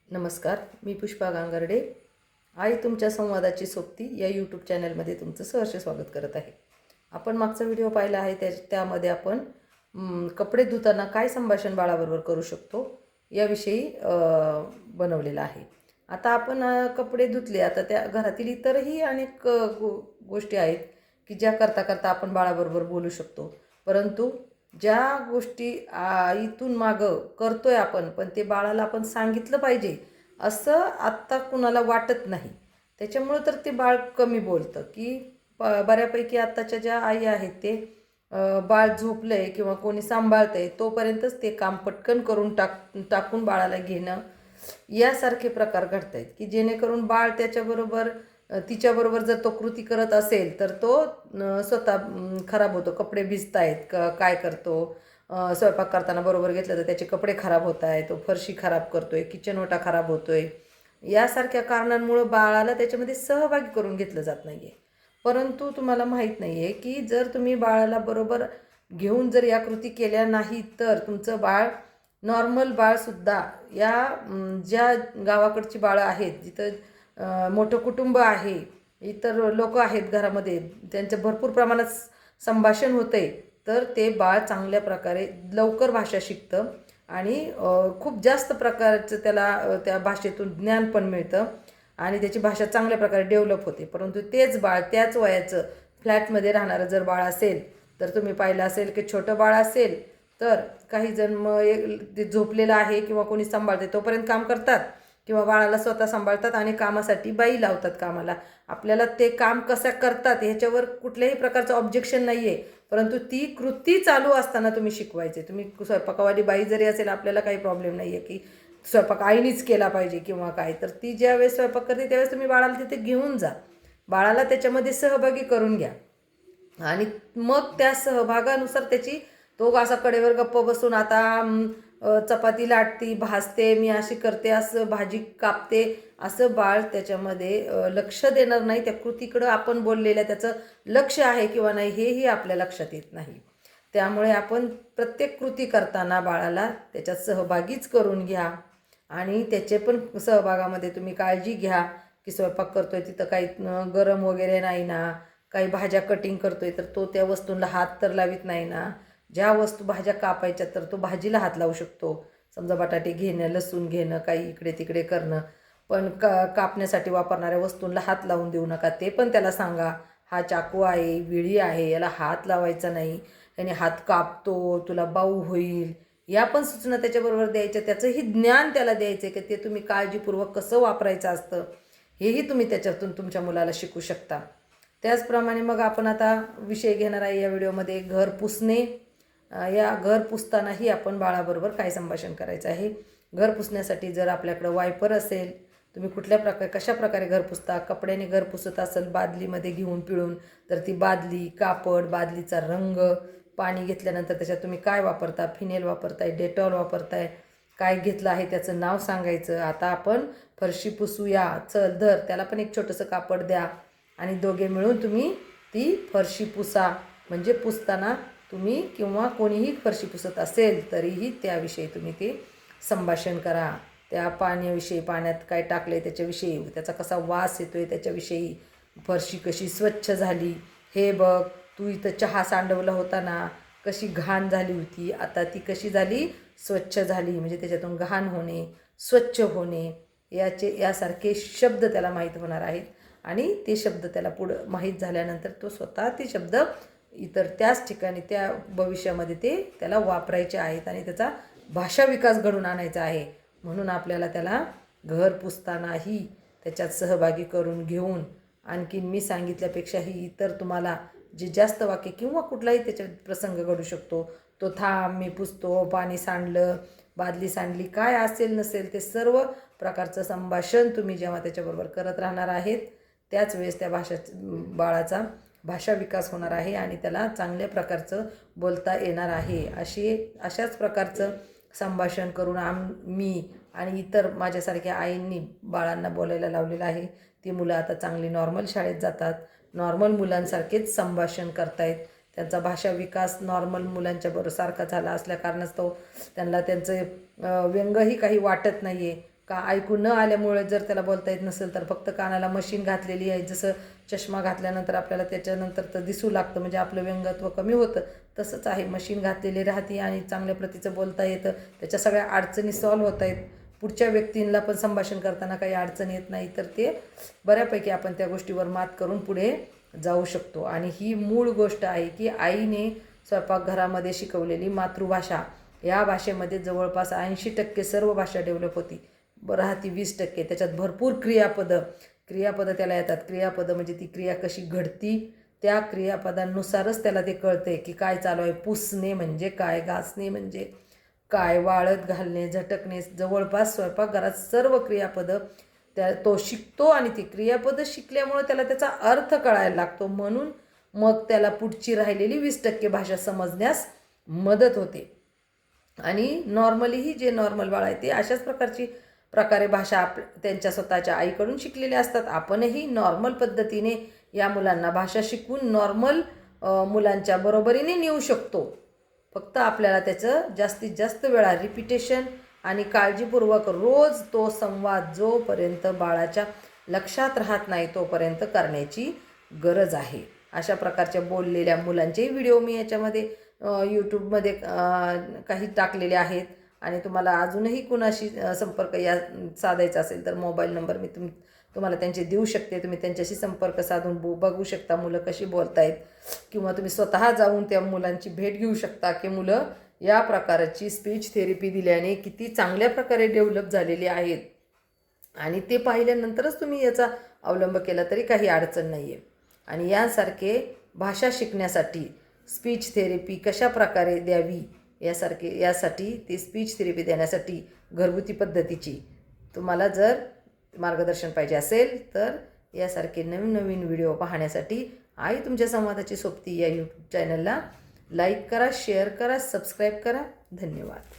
नमस्कार, मी पुष्पा गांगर्डे. आई तुमच्या संवादाची सोबती या यूट्यूब चॅनलमध्ये तुमचं सहर्ष स्वागत करत आहे. आपण मागचा व्हिडिओ पाहिला आहे, त्यामध्ये आपण कपडे धुताना काय संभाषण बाळाबरोबर करू शकतो याविषयी बनवलेलं आहे. आता आपण कपडे धुतले, आता त्या घरातील इतरही अनेक गोष्टी आहेत की ज्या करता करता आपण बाळाबरोबर बोलू शकतो. परंतु ज्या गोष्टी इथून मागं करतोय आपण, पण ते बाळाला आपण सांगितलं पाहिजे असं आत्ता कुणाला वाटत नाही. त्याच्यामुळं तर ते बाळ कमी बोलतं की बऱ्यापैकी आत्ताच्या ज्या आई आहेत ते बाळ झोपलंय किंवा कोणी सांभाळतंय तोपर्यंतच ते काम पटकन करून टाकून बाळाला घेणं यासारखे प्रकार घडत आहेत की जेणेकरून बाळ त्याच्याबरोबर तिच्याबरोबर जर तो कृती करत असेल तर तो स्वतः खराब होतो. कपडे भिजत आहेत काय करतो, स्वयंपाक करताना बरोबर घेतलं तर त्याचे कपडे खराब होत आहे, तो फरशी खराब करतोय, किचन ओटा खराब होतोय. यासारख्या कारणांमुळं बाळाला त्याच्यामध्ये सहभागी करून घेतलं जात नाही आहे. परंतु तुम्हाला माहीत नाही आहे की जर तुम्ही बाळाला बरोबर घेऊन जर या कृती केल्या नाही तर तुमचं बाळ नॉर्मल बाळसुद्धा या ज्या गावाकडची बाळं आहेत जिथं मोठं कुटुंब आहे, इतर लोक आहेत घरामध्ये, त्यांचं भरपूर प्रमाणात संभाषण होतं आहे, तर ते बाळ चांगल्या प्रकारे लवकर भाषा शिकतं आणि खूप जास्त प्रकारचं त्याला त्या भाषेतून ज्ञान पण मिळतं आणि त्याची भाषा चांगल्या प्रकारे डेव्हलप होते. परंतु तेच बाळ त्याच वयाचं फ्लॅटमध्ये राहणारं जर बाळ असेल तर तुम्ही पाहिलं असेल की छोटं बाळ असेल तर काही जण ते झोपलेलं आहे किंवा कोणी सांभाळते तोपर्यंत काम करतात किंवा बाळाला स्वतः सांभाळतात आणि कामासाठी बाई लावतात कामाला. आपल्याला ते काम कसं करतात ह्याच्यावर कुठल्याही प्रकारचं ऑब्जेक्शन नाही आहे, परंतु ती कृती चालू असताना तुम्ही शिकवायचे. तुम्ही स्वयंपाकवाली बाई जरी असेल आपल्याला काही प्रॉब्लेम नाही आहे की स्वयंपाक आईनीच केला पाहिजे किंवा काय, तर ती ज्यावेळेस स्वयंपाक करते त्यावेळेस तुम्ही बाळाला तिथे घेऊन जा, बाळाला त्याच्यामध्ये सहभागी करून घ्या आणि मग त्या सहभागानुसार त्याची तो असा कडेवर गप्प बसून आता चपाती लाटती, भाजते, मी अशी करते, असं भाजी कापते, असं बाळ त्याच्यामध्ये लक्ष देणार नाही. त्या कृतीकडं आपण बोललेल्या त्याचं लक्ष आहे किंवा नाही हेही आपल्या लक्षात येत नाही. त्यामुळे आपण प्रत्येक कृती करताना बाळाला त्याच्यात सहभागीच करून घ्या आणि त्याचे पण सहभागामध्ये तुम्ही काळजी घ्या की स्वयंपाक करतोय तिथं काही गरम वगैरे नाही ना, काही भाज्या कटिंग करतोय तर तो त्या वस्तूंना हात तर लावित नाही ना, ज्या वस्तू भाज्या कापायच्या तर तो भाजीला हात लावू शकतो. समजा बटाटे घेणं, लसूण घेणं, काही इकडे तिकडे करणं, पण कापण्यासाठी वापरणाऱ्या वस्तूंना हात लावून देऊ नका, ते पण त्याला सांगा. हा चाकू आहे, विळी आहे, याला हात लावायचा नाही, याने हात कापतो, तुला बाऊ होईल, या पण सूचना त्याच्याबरोबर द्यायच्या. त्याचंही ज्ञान त्याला द्यायचं की ते तुम्ही काळजीपूर्वक कसं वापरायचं असतं हेही तुम्ही त्याच्यातून तुमच्या मुलाला शिकू शकता. त्याचप्रमाणे मग आपण आता विषय घेणार आहे या व्हिडिओमध्ये घर पुसणे. या घर पुसतानाही आपण बाळाबरोबर काय संभाषण करायचं आहे. घर पुसण्यासाठी जर आपल्याकडं वायपर असेल, तुम्ही कशा प्रकारे घर पुसता, कपड्याने घर पुसत असेल बादलीमध्ये घेऊन पिळून, तर ती बादली, कापड, बादलीचा रंग, पाणी घेतल्यानंतर त्याच्यात तुम्ही काय वापरता, फिनेल वापरताय, डेटॉल वापरताय, काय घेतलं आहे त्याचं नाव सांगायचं. आता आपण फरशी पुसूया, चल धर, त्याला पण एक छोटंसं कापड द्या आणि दोघे मिळून तुम्ही ती फरशी पुसा. म्हणजे पुसताना तुम्ही किंवा कोणीही फरशी पुसत असेल तरीही त्याविषयी तुम्ही ते संभाषण करा. त्या पाण्याविषयी, पाण्यात काय टाकलं आहे त्याच्याविषयी, त्याचा कसा वास येतो आहे त्याच्याविषयी, फरशी कशी स्वच्छ झाली हे बघ, तू इथं चहा सांडवला होता ना, कशी घाण झाली होती, आता ती कशी झाली, स्वच्छ झाली. म्हणजे त्याच्यातून घाण होणे, स्वच्छ होणे यासारखे शब्द त्याला माहीत होणार आहेत आणि ते शब्द त्याला पुढं माहीत झाल्यानंतर तो स्वतः ते शब्द इतर त्याच ठिकाणी त्या भविष्यामध्ये ते त्याला वापरायचे आहेत आणि त्याचा भाषा विकास घडून आणायचा आहे. म्हणून आपल्याला त्याला घर पुसतानाही त्याच्यात सहभागी करून घेऊन आणखीन मी सांगितल्यापेक्षाही इतर तुम्हाला जे जास्त वाक्य किंवा कुठलाही त्याच्यात प्रसंग घडू शकतो, तो थांब, मी पुसतो, पाणी सांडलं, बादली सांडली, काय असेल नसेल ते सर्व प्रकारचं संभाषण तुम्ही जेव्हा त्याच्याबरोबर करत राहणार आहेत त्याच वेळेस त्या बाळाचा भाषा विकास होणार आहे आणि त्याला चांगल्या प्रकारचं बोलता येणार आहे. अशाच प्रकारचं संभाषण करून मी आणि इतर माझ्यासारख्या आईंनी बाळांना बोलायला लावलेलं आहे. ती मुलं आता चांगली नॉर्मल शाळेत जातात, नॉर्मल मुलांसारखेच संभाषण करतायत. त्यांचा भाषा विकास नॉर्मल मुलांच्या सारखा झाला असल्या कारणास्तव त्यांना त्यांचं व्यंगही काही वाटत नाही आहे. का ऐकू न आल्यामुळे जर त्याला बोलता येत नसेल तर फक्त कानाला मशीन घातलेली आहे, जसं चष्मा घातल्यानंतर आपल्याला त्याच्यानंतर तर दिसू लागतं, म्हणजे आपलं व्यंगत्व कमी होतं, तसंच आहे. मशीन घातलेली राहते आणि चांगल्या प्रतीचं बोलता येतं, त्याच्या सगळ्या अडचणी सॉल्व्ह होत आहेत. पुढच्या व्यक्तींना पण संभाषण करताना काही अडचण येत नाही, तर ते बऱ्यापैकी आपण त्या गोष्टीवर मात करून पुढे जाऊ शकतो. आणि ही मूळ गोष्ट आहे की आईने स्वयंपाकघरामध्ये शिकवलेली मातृभाषा, या भाषेमध्ये जवळपास 80% सर्व भाषा डेव्हलप होती, राहती 20%. त्याच्यात भरपूर क्रियापदं त्याला येतात. क्रियापदं म्हणजे ती क्रिया कशी घडती, त्या क्रियापदांनुसारच त्याला ते कळते की काय चालू आहे. पुसणे म्हणजे काय, घासणे म्हणजे काय, वाळत घालणे, झटकणे, जवळपास स्वयंपाकघरात सर्व क्रियापदं तो शिकतो. आणि ती क्रियापदं शिकल्यामुळे त्याला त्याचा अर्थ कळायला लागतो, म्हणून मग त्याला पुढची राहिलेली 20% भाषा समजण्यास मदत होते. आणि नॉर्मलीही जे नॉर्मल बाळ आहे ते अशाच प्रकारे भाषा त्यांच्या स्वतःच्या आईकडून शिकलेले असतात. आपणही नॉर्मल पद्धतीने या मुलांना भाषा शिकवून नॉर्मल मुलांच्या बरोबरीने नेऊ शकतो. फक्त आपल्याला त्याचं जास्तीत जास्त वेळा रिपिटेशन आणि काळजीपूर्वक रोज तो संवाद जोपर्यंत बाळाच्या लक्षात राहत नाही तोपर्यंत करण्याची गरज आहे. अशा प्रकारच्या बोललेल्या मुलांचेही व्हिडिओ मी याच्यामध्ये यूट्यूबमध्ये काही टाकलेले आहेत. आणि तुम्हाला अजूनही कुणाशी संपर्क साधायचा असेल तर मोबाईल नंबर मी तुम्हाला त्यांचे देऊ शकते. तुम्ही त्यांच्याशी संपर्क साधून बघू शकता मुलं कशी बोलत आहेत, किंवा तुम्ही स्वतः जाऊन त्या मुलांची भेट घेऊ शकता की मुलं या प्रकारची स्पीच थेरपी दिल्याने किती चांगल्या प्रकारे डेव्हलप झालेली आहेत. आणि ते पाहिल्यानंतरच तुम्ही याचा अवलंब केला तरी काही अडचण नाही आहे. आणि यासारखे भाषा शिकण्यासाठी स्पीच थेरपी कशा प्रकारे द्यावी यासाठी ती स्पीच थेरपी देण्यासाठी घरगुती पद्धतीची तुम्हाला जर मार्गदर्शन पाहिजे असेल तर यासारखे नवीन व्हिडिओ पाहण्यासाठी आई तुमच्या संवादाची सोबती या यूट्यूब चॅनलला लाईक करा, शेअर करा, सबस्क्राईब करा. धन्यवाद.